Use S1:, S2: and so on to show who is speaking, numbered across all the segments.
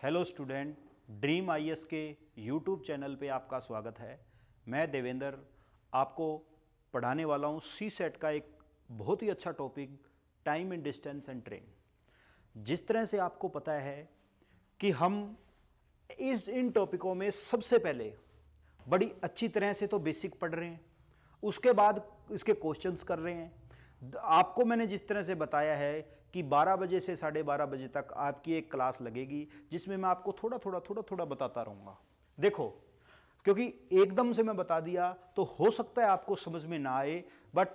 S1: Hello student, dream IAS के YouTube channel पे आपका स्वागत है। मैं देवेंद्र आपको पढ़ाने वाला हूँ सी सेट का एक बहुत ही अच्छा topic, time and distance and train. जिस तरह से आपको पता है कि हम इन टॉपिकों में सबसे पहले बड़ी अच्छी तरह से तो बेसिक पढ़ रहे हैं, उसके बाद इसके क्वेश्चंस कर रहे हैं। आपको मैंने जिस तरह से बताया है कि 12 बजे से 12:30 बजे तक आपकी एक क्लास लगेगी जिसमें मैं आपको थोड़ा थोड़ा बताता रहूँगा। देखो, क्योंकि एकदम से मैं बता दिया तो हो सकता है आपको समझ में ना आए, बट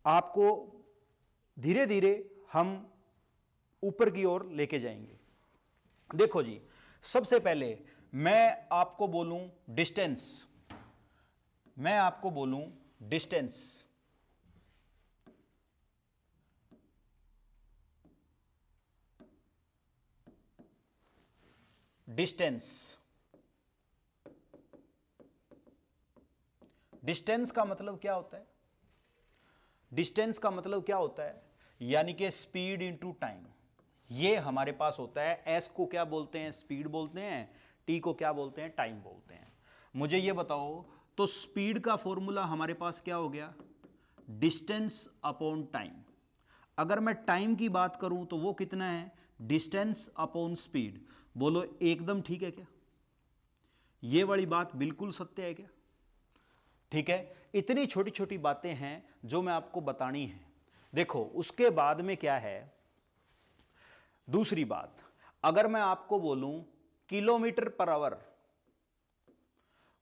S1: आपको धीरे धीरे हम ऊपर की ओर लेके जाएंगे। देखो जी, सबसे पहले मैं आपको बोलूं डिस्टेंस, डिस्टेंस का मतलब क्या होता है? डिस्टेंस का मतलब क्या होता है? यानी कि स्पीड इनटू टाइम। ये हमारे पास होता है। एस को क्या बोलते हैं? स्पीड बोलते हैं। टी को क्या बोलते हैं? टाइम बोलते हैं। मुझे ये बताओ, तो स्पीड का फॉर्मूला हमारे पास क्या हो गया? Distance upon time. अगर मैं टाइम की बात करूं तो वो कितना है? Distance upon speed. बोलो एकदम ठीक है क्या? ये वाली बात बिल्कुल सत्य है क्या? ठीक है, इतनी छोटी छोटी बातें हैं जो मैं आपको बतानी है। देखो, उसके बाद में क्या है? दूसरी बात, अगर मैं आपको बोलूं किलोमीटर पर आवर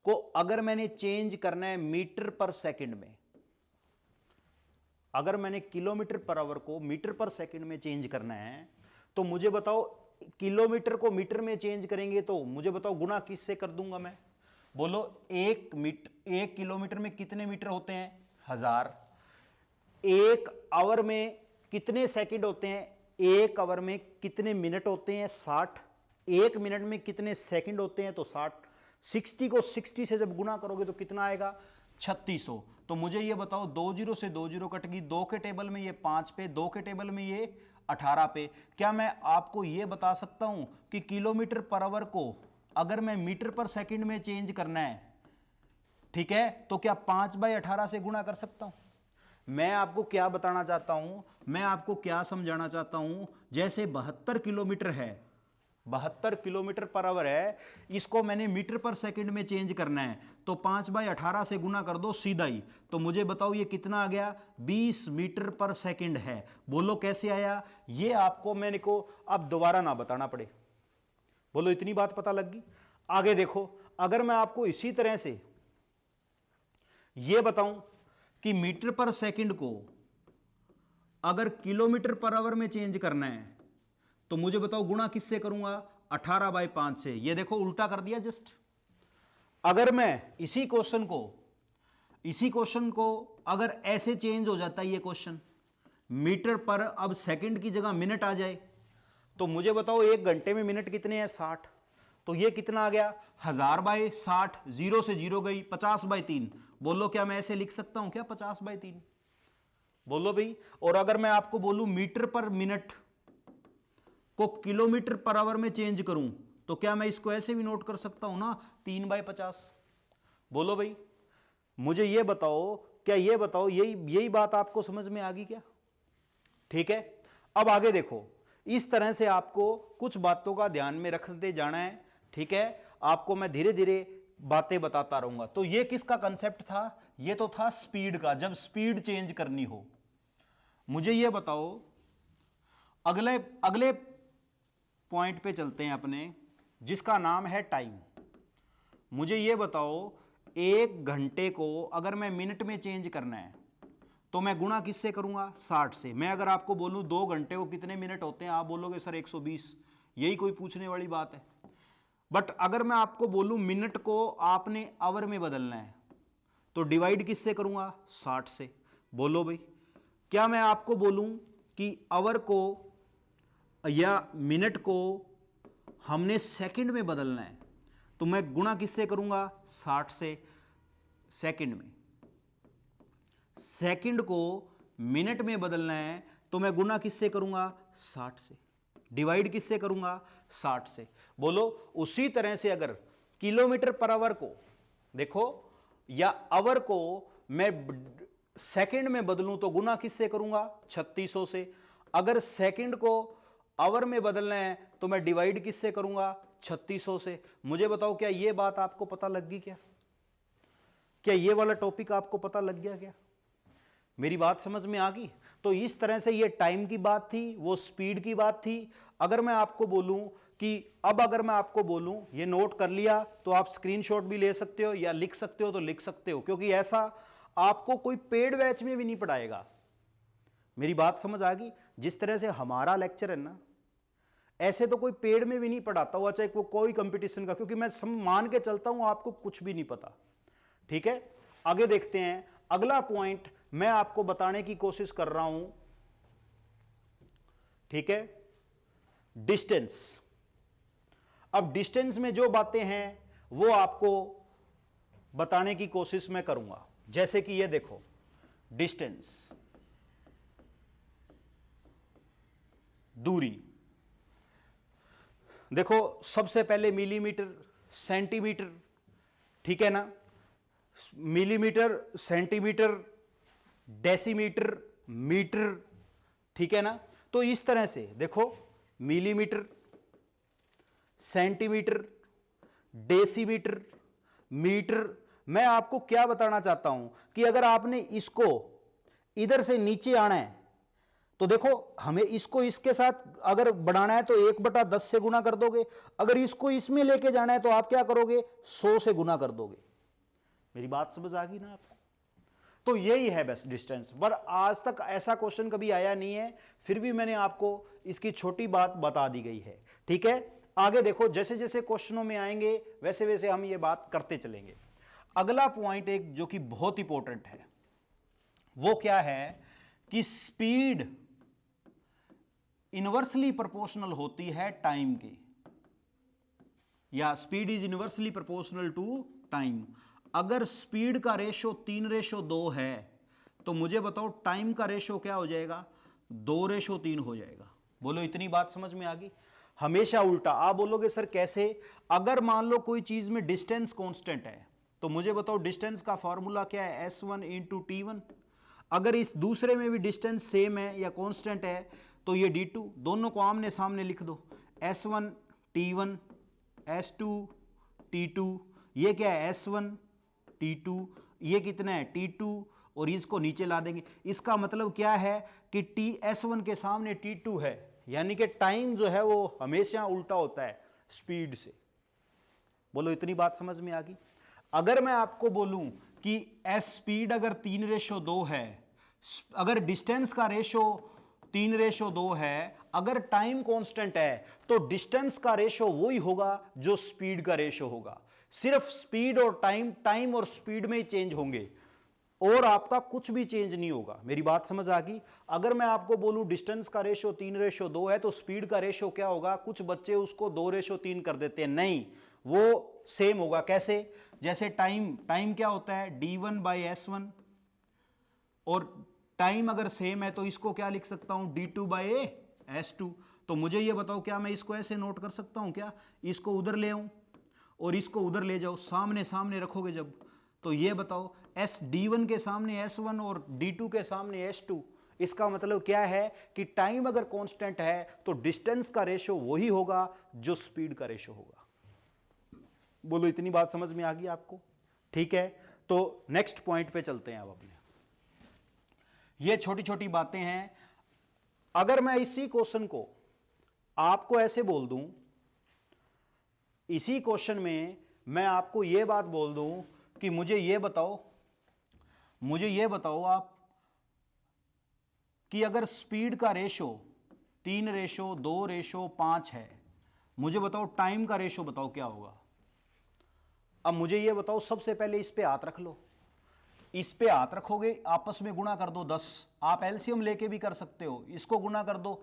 S1: को अगर मैंने चेंज करना है मीटर पर सेकंड में, अगर मैंने किलोमीटर पर आवर को मीटर पर सेकंड में चेंज करना है, तो मुझे बताओ, किलोमीटर को मीटर में चेंज करेंगे तो मुझे बताओ गुना किससे कर दूंगा मैं? बोलो, एक किलोमीटर में कितने मीटर होते हैं? 1000। एक आवर में कितने सेकंड होते हैं? एक आवर में कितने मिनट होते हैं? 60। एक मिनट में कितने सेकंड होते हैं? तो 60। 60 को 60 से जब गुना करोगे तो कितना आएगा? 3600। तो मुझे ये बताओ, 20 से 20 कट गई, 2 के टेबल में ये 5 पे, 2 के टेबल में ये 18 पे। क्या मैं आपको ये बता सकता हूं कि किलोमीटर पर आवर को अगर मैं मीटर पर सेकंड में चेंज करना है, ठीक है, तो क्या 5/18 से गुणा कर सकता हूं? मैं आपको क्या बताना चाहता हूं, मैं आपको क्या समझाना चाहता हूं? जैसे 72 किलोमीटर है, 72 किलोमीटर पर आवर है, इसको मैंने मीटर पर सेकंड में चेंज करना है, तो 5/18 से गुना कर दो सीधा ही। तो मुझे बताओ ये कितना आ गया? 20 मीटर पर सेकंड है। बोलो कैसे आया? ये आपको मैंने को अब दोबारा ना बताना पड़े। बोलो इतनी बात पता लग गई? आगे देखो, अगर मैं आपको इसी तरह से यह बताऊं कि मीटर पर सेकंड को अगर किलोमीटर पर आवर में चेंज करना है, तो मुझे बताओ गुणा किससे करूंगा? 18/5 से। यह देखो उल्टा कर दिया जस्ट। अगर मैं इसी क्वेश्चन को अगर ऐसे चेंज हो जाता है, ये क्वेश्चन मीटर पर अब सेकंड की जगह मिनट आ जाए, तो मुझे बताओ 1 घंटे में मिनट कितने हैं? 60। तो ये कितना आ गया? 1000/60। 0 से 0 गई, 50/3। बोलो क्या मैं ऐसे लिख सकता हूं क्या 50/3? बोलो भाई। और अगर मैं आपको बोलूं मीटर पर मिनट को किलोमीटर पर आवर में चेंज करूं, तो क्या मैं इसको ऐसे भी नोट कर सकता हूं ना, 3/50? बोलो भाई, मुझे यह बताओ, क्या यह बताओ, यही बात आपको समझ में आ गई क्या? ठीक है, अब आगे देखो, इस तरह से आपको कुछ बातों का ध्यान में रखते जाना है। ठीक है, आपको मैं धीरे धीरे बातें बताता रहूंगा। तो ये किसका कंसेप्ट था? ये तो था स्पीड का, जब स्पीड चेंज करनी हो। मुझे ये बताओ, अगले अगले पॉइंट पे चलते हैं अपने, जिसका नाम है टाइम। मुझे ये बताओ, 1 घंटे को अगर मैं मिनट में चेंज करना है, तो मैं गुणा किससे करूंगा? 60 से। मैं अगर आपको बोलूं 2 घंटे को कितने मिनट होते हैं, आप बोलोगे सर 120। यही कोई पूछने वाली बात है? बट अगर मैं आपको बोलूं मिनट को आपने आवर में बदलना है, तो डिवाइड किससे करूंगा? 60 से। बोलो भाई, क्या मैं आपको बोलूं कि आवर को या मिनट को हमने सेकंड में बदलना है, तो मैं गुणा किससे करूंगा? 60 से। सेकंड में, सेकंड को मिनट में बदलना है, तो मैं गुना किससे करूंगा? 60 से। डिवाइड किससे करूंगा, 60 से। बोलो उसी तरह से अगर किलोमीटर पर आवर को देखो या आवर को मैं सेकंड में बदलूं तो गुना किससे करूंगा, 3600 से। अगर सेकंड को आवर में बदलना है तो मैं डिवाइड किससे करूंगा, 3600 से। मुझे बताओ क्या ये बात आपको पता लग गई, क्या ये वाला टॉपिक आपको पता लग गया क्या? मेरी बात समझ में आ गई? तो इस तरह से ये टाइम की बात थी, वो स्पीड की बात थी। अगर मैं आपको बोलूं कि अब अगर मैं आपको बोलूं ये नोट कर लिया तो आप स्क्रीनशॉट भी ले सकते हो या लिख सकते हो तो लिख सकते हो, क्योंकि ऐसा आपको कोई पेड बैच में भी नहीं पढ़ाएगा। मेरी बात समझ आ गई? जिस तरह से हमारा लेक्चर है ना, ऐसे तो कोई पेड में भी नहीं पढ़ाता हुआ, चाहे कोई कंपटीशन का, क्योंकि मैं मान के चलता हूं आपको कुछ भी नहीं पता। ठीक है, आगे देखते हैं। अगला पॉइंट मैं आपको बताने की कोशिश कर रहा हूं, ठीक है, डिस्टेंस। अब डिस्टेंस में जो बातें हैं वो आपको बताने की कोशिश मैं करूंगा। जैसे कि ये देखो, डिस्टेंस, दूरी। देखो सबसे पहले मिलीमीटर, सेंटीमीटर, ठीक है ना, मिलीमीटर, सेंटीमीटर, डेसीमीटर, मीटर, ठीक है ना। तो इस तरह से देखो, मिलीमीटर, सेंटीमीटर, डेसीमीटर, मीटर। मैं आपको क्या बताना चाहता हूं कि अगर आपने इसको इधर से नीचे आना है तो देखो हमें इसको इसके साथ अगर बढ़ाना है तो 1/10 से गुना कर दोगे। अगर इसको इसमें लेके जाना है तो आप क्या करोगे, 100 से गुना कर दोगे। मेरी बात समझ आ गई ना आपको? तो यही है बस डिस्टेंस। पर आज तक ऐसा क्वेश्चन कभी आया नहीं है, फिर भी मैंने आपको इसकी छोटी बात बता दी गई है। ठीक है, आगे देखो, जैसे जैसे क्वेश्चनों में आएंगे वैसे वैसे हम ये बात करते चलेंगे। अगला पॉइंट एक जो कि बहुत इंपॉर्टेंट है, वो क्या है कि स्पीड इनवर्सली प्रोपोर्शनल होती है टाइम की, या speed is inversely proportional to time. अगर स्पीड का रेशो 3:2 है तो मुझे बताओ टाइम का रेशो क्या हो जाएगा, 2:3 हो जाएगा। बोलो इतनी बात समझ में आ गई? हमेशा उल्टा आप बोलोगे सर कैसे? अगर मान लो कोई चीज में डिस्टेंस कांस्टेंट है तो मुझे बताओ डिस्टेंस का फॉर्मूला क्या है, S1 × T1। अगर इस दूसरे में भी डिस्टेंस सेम है या कांस्टेंट है तो ये D2, दोनों को आमने सामने लिख दो, S1 T1, S2 T2। ये क्या है, S1 T2, ये कितना है T2, और इसको नीचे ला देंगे। इसका मतलब क्या है कि S1 के सामने T2 है, यानी कि टाइम जो है वो हमेशा उल्टा होता है स्पीड से। बोलो इतनी बात समझ में आ गई? अगर मैं आपको बोलूं कि एस स्पीड अगर 3:2 है, अगर डिस्टेंस का रेशो 3:2 है, अगर टाइम कांस्टेंट है तो डिस्टेंस का रेशो वही होगा जो स्पीड का रेशो होगा। सिर्फ स्पीड और टाइम और स्पीड में ही चेंज होंगे और आपका कुछ भी चेंज नहीं होगा। मेरी बात समझ आ गई? अगर मैं आपको बोलूं डिस्टेंस का रेशो 3:2 है तो स्पीड का रेशो क्या होगा? कुछ बच्चे उसको 2:3 कर देते हैं, नहीं, वो सेम होगा। कैसे? जैसे टाइम क्या होता है, D1/S1, और टाइम अगर सेम है तो इसको क्या लिख सकता हूं, D2/S2। तो मुझे ये बताओ क्या मैं इसको ऐसे नोट कर सकता हूं क्या? इसको उधर ले आऊं और इसको उधर ले जाओ, सामने सामने रखोगे जब, तो ये बताओ D1 के सामने S1 और D2 के सामने S2। इसका मतलब क्या है कि टाइम अगर कांस्टेंट है तो डिस्टेंस का रेशो वही होगा जो स्पीड का रेशो होगा। बोलो इतनी बात समझ में आ गई आपको? ठीक है, तो नेक्स्ट पॉइंट पे चलते हैं अब अपने। ये छोटी छोटी बातें हैं। अगर मैं इसी क्वेश्चन को आपको ऐसे बोल दूं, इसी क्वेश्चन में मैं आपको यह बात बोल दूं कि मुझे ये बताओ आप कि अगर स्पीड का रेशो 3:2:5 है, मुझे बताओ टाइम का रेशो बताओ क्या होगा। अब मुझे ये बताओ, सबसे पहले इस पे हाथ रख लो, इस पे हाथ रखोगे, आपस में गुणा कर दो 10। आप एलसीएम लेके भी कर सकते हो, इसको गुणा कर दो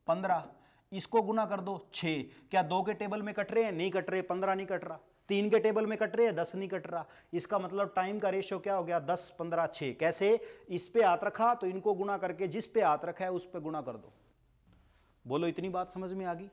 S1: 15, इसको गुणा कर दो 6। क्या 2 के टेबल में कट रहे हैं? नहीं कट रहे, 15 नहीं कट रहा। 3 के टेबल में कट रहे हैं, 10 नहीं कट रहा। इसका मतलब टाइम का रेशियो क्या हो गया, 10, 15, 6। कैसे? इस पे हाथ रखा तो इनको गुणा करके जिस पे हाथ रखा है उस पे गुणा कर दो। बोलो इतनी बात समझ में आ गई।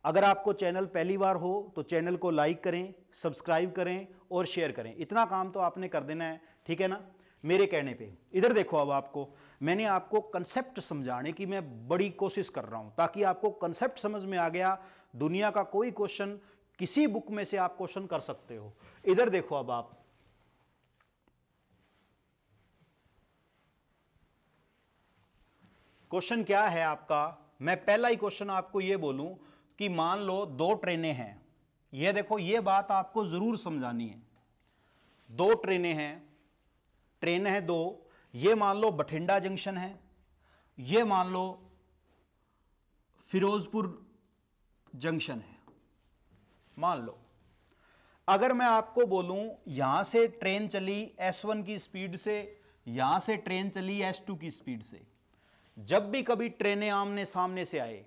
S1: अगर आपको चैनल पहली बार हो तो चैनल को लाइक करें, सब्सक्राइब करें और शेयर करें। इतना काम तो आपने कर देना है, ठीक है ना, मेरे कहने पे। इधर देखो, अब आपको मैंने आपको कंसेप्ट समझाने की मैं बड़ी कोशिश कर रहा हूं, ताकि आपको कंसेप्ट समझ में आ गया। दुनिया का कोई क्वेश्चन किसी बुक में से आप क्वेश्चन कर सकते हो। इधर देखो, अब आप क्वेश्चन क्या है आपका। मैं पहला ही क्वेश्चन आपको यह बोलूं कि मान लो दो ट्रेनें हैं। यह देखो, यह बात आपको जरूर समझानी है। दो ट्रेनें हैं, ट्रेन है दो। ये मान लो बठिंडा जंक्शन है, ये मान लो फिरोजपुर जंक्शन है। मान लो अगर मैं आपको बोलूं यहां से ट्रेन चली S1 की स्पीड से, यहां से ट्रेन चली S2 की स्पीड से। जब भी कभी ट्रेनें आमने सामने से आए,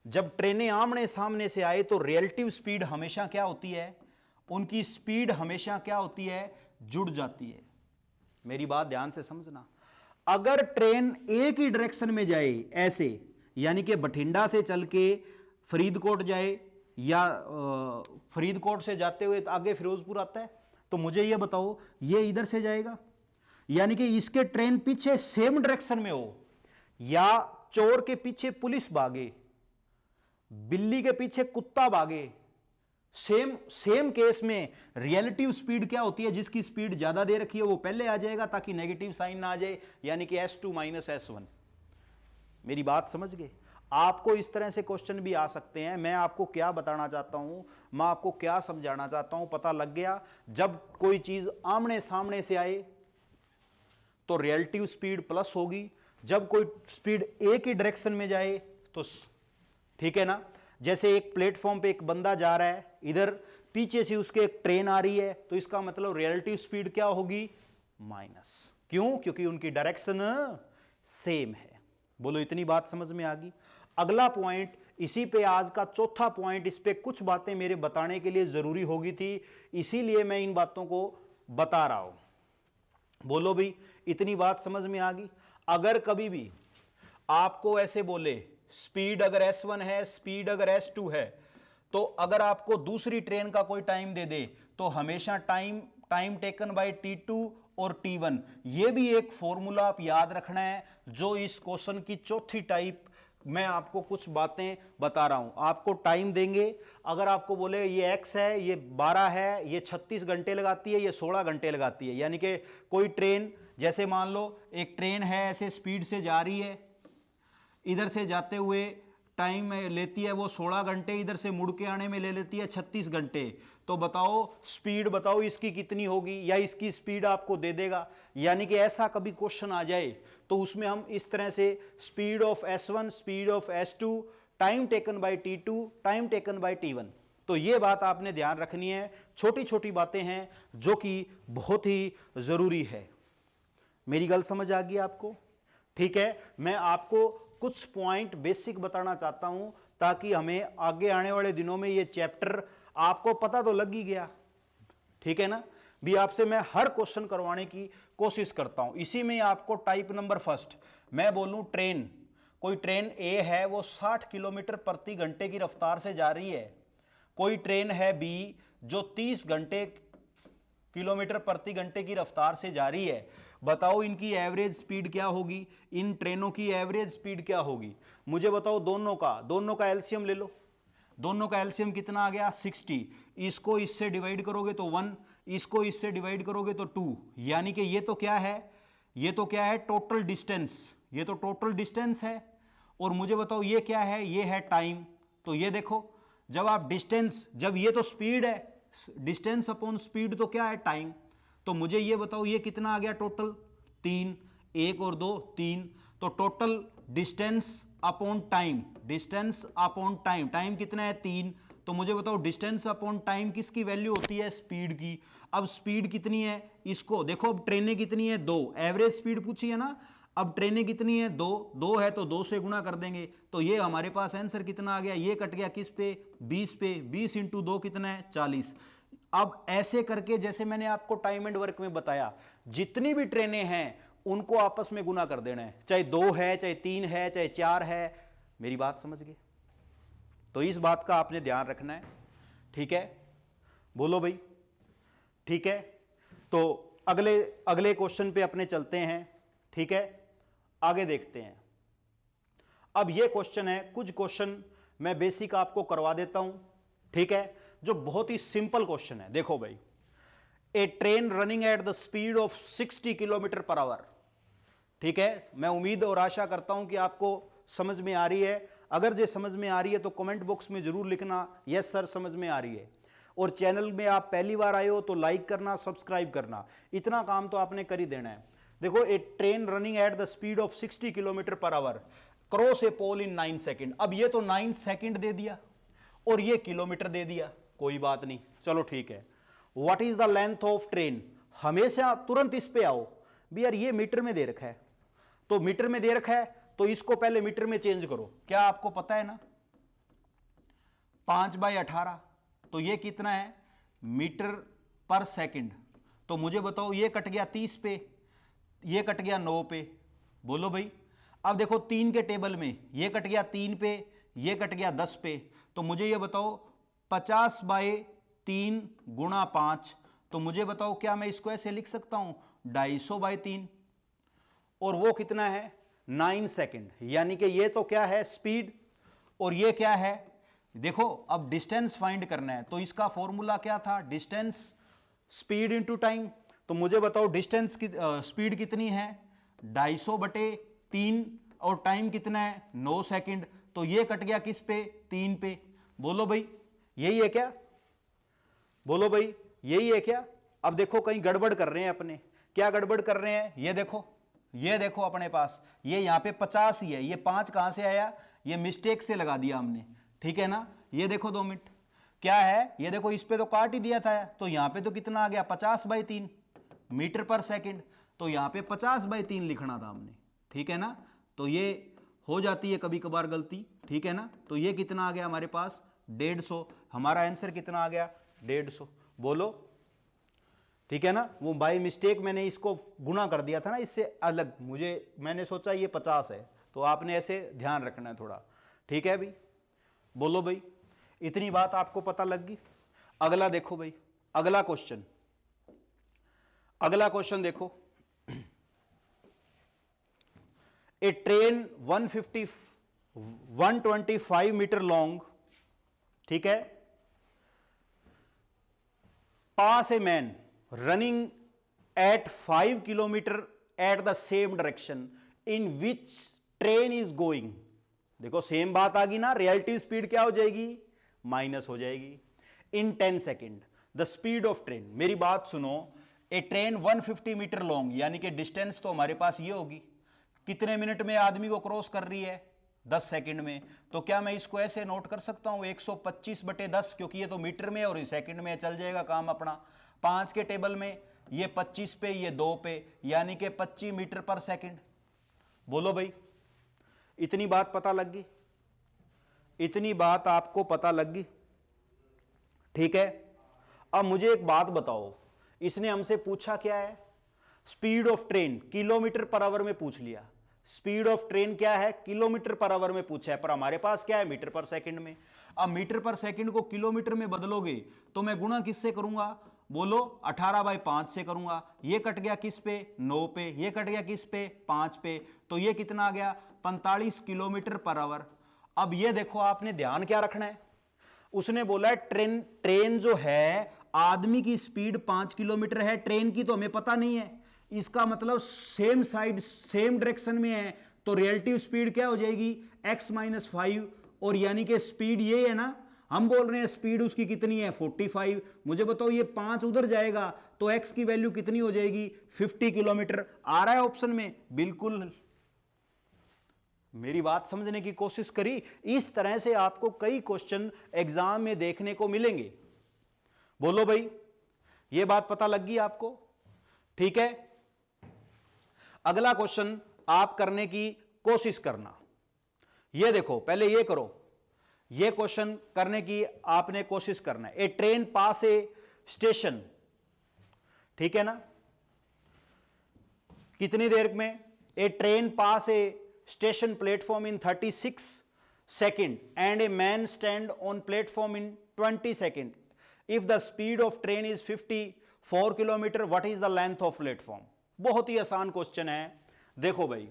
S1: जब ट्रेनें आमने सामने से आए तो रिलेटिव स्पीड हमेशा क्या होती है, उनकी स्पीड हमेशा क्या होती है, जुड़ जाती है। मेरी बात ध्यान से समझना। अगर ट्रेन एक ही डायरेक्शन में जाए ऐसे, यानी कि बठिंडा से चल के फरीदकोट जाए, या फरीदकोट से जाते हुए आगे फिरोजपुर आता है, तो मुझे यह बताओ ये इधर से जाएगा, यानी कि इसके ट्रेन पीछे सेम डायरेक्शन में हो, या चोर के पीछे पुलिस भागे, बिल्ली के पीछे कुत्ता भागे, सेम केस में रिलेटिव स्पीड क्या होती है, जिसकी स्पीड ज्यादा दे रखी है वो पहले आ जाएगा, ताकि नेगेटिव साइन ना आ जाए, यानी कि S2 माइनस S1। मेरी बात समझ गए। आपको इस तरह से क्वेश्चन भी आ सकते हैं। मैं आपको क्या बताना चाहता हूं, मैं आपको क्या समझाना चाहता हूं, पता लग गया। जब कोई चीज आमने सामने से आए तो रिलेटिव स्पीड प्लस होगी, जब कोई स्पीड एक ही डायरेक्शन में जाए तो, ठीक है ना। जैसे एक प्लेटफॉर्म पे एक बंदा जा रहा है, इधर पीछे से उसके एक ट्रेन आ रही है, तो इसका मतलब रिलेटिव स्पीड क्या होगी, माइनस। क्यों? क्योंकि उनकी डायरेक्शन सेम है। बोलो इतनी बात समझ में आ गई। अगला पॉइंट, इसी पे आज का चौथा पॉइंट, इस पे कुछ बातें मेरे बताने के लिए जरूरी होगी थी, इसीलिए मैं इन बातों को बता रहा हूं। बोलो भी इतनी बात समझ में आ गई। अगर कभी भी आपको ऐसे बोले स्पीड अगर S1 है, स्पीड अगर S2 है, तो अगर आपको दूसरी ट्रेन का कोई टाइम दे दे तो हमेशा टाइम टेकन बाय T2 और T1, ये भी एक फॉर्मूला आप याद रखना है, जो इस क्वेश्चन की चौथी टाइप मैं आपको कुछ बातें बता रहा हूं। आपको टाइम देंगे, अगर आपको बोले ये X है, ये 12 है, ये 36 घंटे लगाती है, ये 16 घंटे लगाती है, यानी कि कोई ट्रेन, जैसे मान लो एक ट्रेन है ऐसे स्पीड से जा रही है, इधर से जाते हुए टाइम लेती है वो 16 घंटे, इधर से मुड़ के आने में ले लेती है 36 घंटे। तो बताओ स्पीड, बताओ इसकी कितनी होगी, या इसकी स्पीड आपको दे देगा। यानी कि ऐसा कभी क्वेश्चन आ जाए तो उसमें हम इस तरह से speed of S1, speed of S2, time taken by T2, time taken by T1। तो ये बात आपने ध्यान रखनी है। छोटी छोटी बातें हैं जो कि बहुत ही जरूरी है। मेरी गल समझ आ गई आपको? ठीक है, मैं आपको कुछ पॉइंट बेसिक बताना चाहता हूं, ताकि हमें आगे आने वाले दिनों में ये चैप्टर आपको पता तो लग ही गया, ठीक है ना। भी आपसे मैं हर क्वेश्चन करवाने की कोशिश करता हूं। इसी में आपको टाइप नंबर फर्स्ट मैं बोलूं, ट्रेन, कोई ट्रेन A है वो 60 किलोमीटर प्रति घंटे की रफ्तार से जा रही है, कोई ट्रेन है B जो 30 किलोमीटर प्रति घंटे की रफ्तार से जा रही है। बताओ इनकी एवरेज स्पीड क्या होगी, इन ट्रेनों की एवरेज स्पीड क्या होगी, मुझे बताओ। दोनों का एलसीएम ले लो। दोनों का एलसीएम कितना आ गया, 60। इसको इससे डिवाइड करोगे तो 1, इसको इससे डिवाइड करोगे तो 2, यानी कि ये तो क्या है, ये तो क्या है, टोटल डिस्टेंस, ये तो टोटल डिस्टेंस है। और मुझे बताओ ये क्या है, ये है टाइम। तो ये देखो, जब आप डिस्टेंस, जब ये तो स्पीड है, डिस्टेंस अपॉन स्पीड तो क्या है, टाइम। तो मुझे ये बताओ ये कितना आ गया टोटल, 3, 1 और 2 3। तो total distance upon time, distance upon time, time कितना है 3। तो मुझे बताओ डिस्टेंस अपॉन टाइम किसकी वैल्यू होती है, स्पीड की। अब स्पीड कितनी है, इसको देखो, अब ट्रेनें कितनी है, 2, एवरेज स्पीड पूछी है ना। अब ट्रेनें कितनी है, 2 है तो 2 से गुणा कर देंगे, तो ये हमारे पास आंसर कितना आ गया, ये कट गया किस पे, 20 पे। 20 इंटू 2 कितना है, 40। अब ऐसे करके, जैसे मैंने आपको टाइम एंड वर्क में बताया, जितनी भी ट्रेनें हैं उनको आपस में गुना कर देना है, चाहे 2 है, चाहे 3 है, चाहे 4 है, मेरी बात समझ गए? तो इस बात का आपने ध्यान रखना है, ठीक है? बोलो भाई, ठीक है? तो अगले क्वेश्चन पे अपने चलते हैं, ठीक है? आगे देखते हैं। अब ये क्वेश्चन है, कुछ क्वेश्चन मैं बेसिक आपको करवा देता हूं, ठीक है? जो बहुत ही सिंपल क्वेश्चन है। देखो भाई, a train running at the speed of 60 kilometre per hour, ठीक है? मैं उम्मीद और आशा करता हूं कि आपको समझ में आ रही है। अगर ये समझ में आ रही है तो कमेंट बॉक्स में जरूर लिखना यस सर समझ में आ रही है। और चैनल में आप पहली बार आए हो तो लाइक करना, सब्सक्राइब करना, इतना काम तो आपने कर ही देना है। देखो, a train running at the speed of 60 kilometre per hour cross a pole in 9 second. अब ये तो 9 सेकेंड दे दिया और ये किलोमीटर दे दिया, कोई बात नहीं, चलो ठीक है। What is the length of train, हमेशा तुरंत इस पे आओ भी यार, ये मीटर में दे रखा है, तो मीटर में दे रखा है तो इसको पहले मीटर में चेंज करो। क्या आपको पता है ना, 5/18, तो ये कितना है मीटर पर सेकंड। तो मुझे बताओ, ये कट गया 30 पे, ये कट गया 9 पे, बोलो भाई। अब देखो 3 के टेबल में ये कट गया 3 पे, ये कट गया 10 पे, तो मुझे ये बताओ 50/3 गुणा 5, तो मुझे बताओ क्या मैं इसको ऐसे लिख सकता हूं 250/3, और वो कितना है 9 सेकंड। यानी कि ये तो क्या है स्पीड और ये क्या है, देखो अब डिस्टेंस फाइंड करना है, तो इसका फॉर्मूला क्या था, डिस्टेंस स्पीड इनटू टाइम। तो मुझे बताओ डिस्टेंस की स्पीड कितनी है 250/3 और टाइम कितना है 9 सेकंड, तो ये कट गया किस पे 3 पे। बोलो भाई यही है क्या, बोलो भाई यही है क्या? अब देखो कहीं गड़बड़ कर रहे हैं अपने, क्या गड़बड़ कर रहे हैं, ये देखो अपने पास ये यहां पे 50 ही है, ये 5 कहां से आया, ये मिस्टेक से लगा दिया हमने, ठीक है ना? ये देखो 2 मिनट क्या है, ये देखो इस पे तो काट ही दिया था, तो यहां पे तो कितना आ गया 50/3 मीटर पर सेकंड, तो यहां पे 50/3 लिखना था हमने, ठीक है ना? तो ये हो जाती है कभी कभार गलती, ठीक है ना? तो ये कितना आ गया हमारे पास 150, हमारा आंसर कितना आ गया 150, बोलो ठीक है ना? वो बाय मिस्टेक मैंने इसको गुना कर दिया था ना इससे अलग, मैंने सोचा ये 50 है, तो आपने ऐसे ध्यान रखना है थोड़ा, ठीक है भाई? बोलो भाई, इतनी बात आपको पता लग गई। अगला देखो भाई, अगला क्वेश्चन देखो, ए ट्रेन 125 मीटर लॉन्ग, ठीक है, पास a man running at 5 kilometer at the same direction in which train is going। देखो सेम बात आ गई ना, रियलिटी स्पीड क्या हो जाएगी माइनस हो जाएगी। इन 10 second the speed of train, मेरी बात सुनो, ए ट्रेन 150 मीटर लॉन्ग, यानी कि डिस्टेंस तो हमारे पास ये होगी, कितने मिनट में आदमी को क्रॉस कर रही है 10 सेकंड में। तो क्या मैं इसको ऐसे नोट कर सकता हूं 125/10, क्योंकि ये तो मीटर में और सेकंड में, चल जाएगा काम अपना। 5 के टेबल में ये 25 पे, ये 2 पे, यानी कि 25 मीटर पर सेकंड। बोलो भाई, इतनी बात पता लग गई, इतनी बात आपको पता लग गई, ठीक है? अब मुझे एक बात बताओ, इसने हमसे पूछा क्या है, speed of train kilometre per our में पूछ लिया, स्पीड ऑफ ट्रेन क्या है किलोमीटर पर आवर में पूछा है, पर हमारे पास क्या है मीटर पर सेकंड में। अब मीटर पर सेकंड को किलोमीटर में बदलोगे तो मैं गुणा किससे करूंगा, बोलो 18/5 से करूंगा। ये कट गया किस पे 9 पे, ये कट गया किस पे 5 पे, तो ये कितना आ गया 45 किलोमीटर पर आवर। अब ये देखो आपने ध्यान क्या रखना है, उसने बोला है ट्रेन जो है आदमी की स्पीड 5 किलोमीटर है, ट्रेन की तो हमें पता नहीं है, इसका मतलब सेम साइड सेम डायरेक्शन में है, तो रिलेटिव स्पीड क्या हो जाएगी x-5, और यानी कि स्पीड ये है ना, हम बोल रहे हैं स्पीड उसकी कितनी है 45। मुझे बताओ ये 5 उधर जाएगा तो x की वैल्यू कितनी हो जाएगी 50 किलोमीटर। आ रहा है ऑप्शन में, बिल्कुल मेरी बात समझने की कोशिश करी। इस तरह से आपको कई क्वेश्चन एग्जाम में देखने को मिलेंगे। बोलो भाई, ये बात पता लग गई आपको, ठीक है? अगला क्वेश्चन आप करने की कोशिश करना, ये देखो पहले ये करो, ये क्वेश्चन करने की आपने कोशिश करना है। ए ट्रेन पास ए स्टेशन, ठीक है ना, कितनी देर में, a train pass a station platform in 36 second and a man stand on platform in 20 seconds. If the speed of train is 54 kilometre, what is the length of platform? बहुत ही आसान question है। देखो भाई,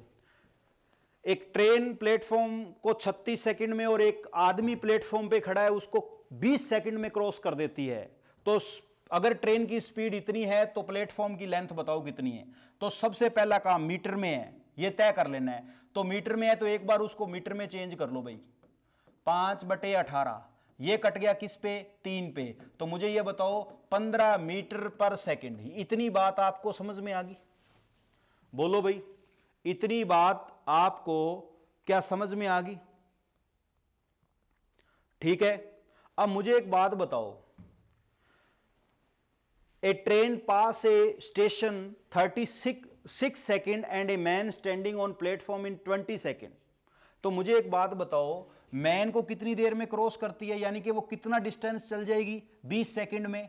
S1: एक ट्रेन प्लेटफॉर्म को 36 second में और एक आदमी प्लेटफॉर्म पे खड़ा है उसको 20 सेकंड में क्रॉस कर देती है। तो अगर ट्रेन की स्पीड इतनी है तो प्लेटफॉर्म की लेंथ बताओ कितनी है। तो सबसे पहला काम मीटर में है, ये तय कर लेना है। तो मीटर में है तो एक बार उसको मीटर में चेंज कर लो भाई। 5/18 ये कट गया किस पे? 3 पे। तो मुझे ये बताओ 15 मीटर पर सेकंड। इतनी बात आपको समझ में आ गई? बोलो भाई, इतनी बात आपको क्या समझ में आ गई? ठीक है। अब मुझे एक बात बताओ, a train pass a station 36 second and a man standing on platform in 20 second. तो मुझे एक बात बताओ, मैन को कितनी देर में क्रॉस करती है, यानी कि वो कितना डिस्टेंस चल जाएगी 20 सेकेंड में?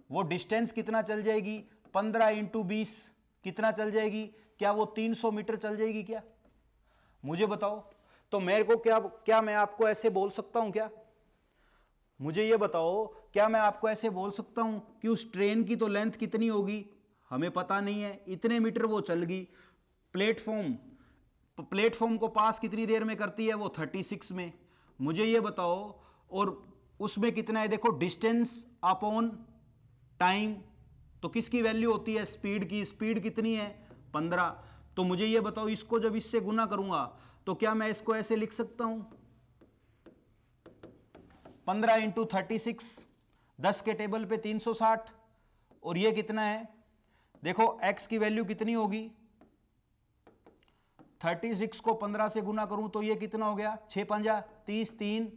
S1: वो डिस्टेंस कितना चल जाएगी? 15 × 20 कितना चल जाएगी? क्या वो 300 मीटर चल जाएगी क्या? मुझे बताओ। तो मेरे को क्या मैं आपको ऐसे बोल सकता हूं क्या? मुझे ये बताओ, क्या मैं आपको ऐसे बोल सकता हूं कि उस ट्रेन की तो लेंथ कितनी होगी हमें पता नहीं है, इतने मीटर वो चल गई। प्लेटफॉर्म को पास कितनी देर में करती है? वो 36 में। मुझे ये बताओ, और उसमें कितना है? देखो, डिस्टेंस अपॉन टाइम, तो किसकी वैल्यू होती है? स्पीड की। स्पीड कितनी है? 15। तो मुझे ये बताओ, इसको जब इससे गुना करूंगा तो क्या मैं इसको ऐसे लिख सकता हूं? 15 × 36, 10 के टेबल पे 360। और ये कितना है? देखो x की वैल्यू कितनी होगी? 36 को 15 से गुना करूं तो ये कितना हो गया? 6 × 5 = 30, 3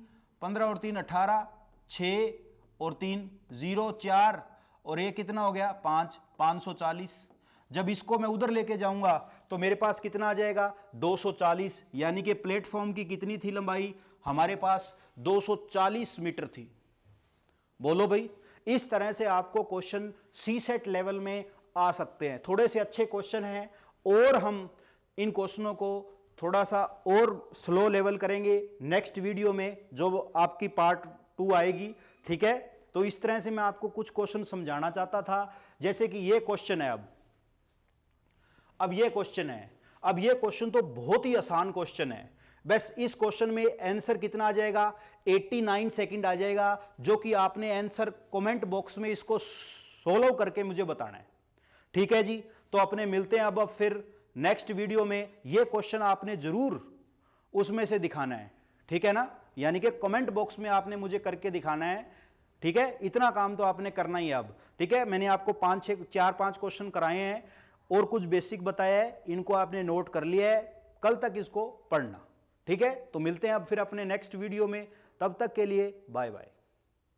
S1: 15 और 3 18, 6 और 3 0 4, और ये कितना हो गया? 5 540। जब इसको मैं उधर लेके जाऊंगा तो मेरे पास कितना आ जाएगा? 240। यानी कि प्लेटफॉर्म की कितनी थी लंबाई? हमारे पास 240 मीटर थी। बोलो भाई, इस तरह से आपको क्वेश्चन सीसेट लेवल में आ सकते हैं। थोड़े से अच्छे क्वेश्चन हैं और हम इन क्वेश्चनों को थोड़ा सा और स्लो लेवल करेंगे नेक्स्ट वीडियो में, जो आपकी पार्ट 2 आएगी। ठीक है, तो इस तरह से मैं आपको कुछ क्वेश्चन समझाना चाहता था। जैसे कि ये क्वेश्चन है, अब ये क्वेश्चन है। अब ये क्वेश्चन तो बहुत ही आसान क्वेश्चन है। बस इस क्वेश्चन में आंसर कितना आ जाएगा? 89 सेकंड आ जाएगा, जो कि आपने आंसर कमेंट बॉक्स में इसको सोल्व करके मुझे बताना है। ठीक है जी, तो अपने मिलते हैं अब फिर नेक्स्ट वीडियो में। ये क्वेश्चन आपने जरूर उसमें से दिखाना है, ठीक है ना? यानी कि कमेंट बॉक्स में आपने मुझे करके दिखाना है। ठीक है, इतना काम तो आपने करना ही है अब। ठीक है, मैंने आपको 4-5 क्वेश्चन कराए हैं और कुछ बेसिक बताया है, इनको आपने नोट कर लिया है। कल तक इसको पढ़ना। ठीक है, तो मिलते हैं अब फिर अपने नेक्स्ट वीडियो में। तब तक के लिए बाय बाय।